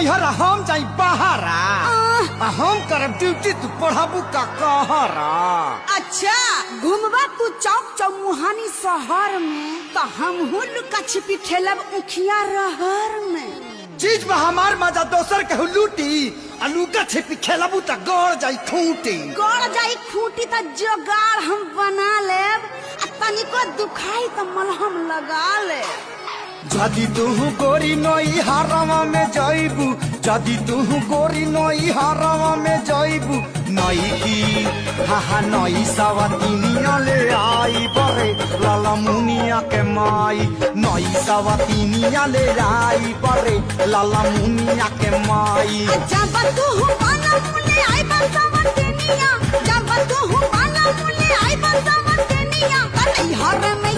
नैहर हम जाई बहारा हम करब ड्यूटी तू पढ़ाबू का कहरा। अच्छा घूमबा तू चौक चौमुहानी शहर में तो हम लुका छिपी खेलब उखिया रहर में। चीज में हमार मजा दोसर के लूटी आ लुका छिपी खेलबू त गड़ जाई खूंटी। गड़ जाई खूंटी त जोगाड़ हम बना लेब आ तनिको दुखाई त मलहम लगा ले। जदि तू गोरी नई हरवा में जाइबू जदि तू गोरी नई हरवा में जाइबू नई की हा नई सवतीनिया ले आई बरे लाला मुनिया के माई नई सवतीनिया ले आई बरे लाला मुनिया के माई। जब तू माला मुने आई बसवतीनिया जब तू माला मुने आई बसवतीनिया हर में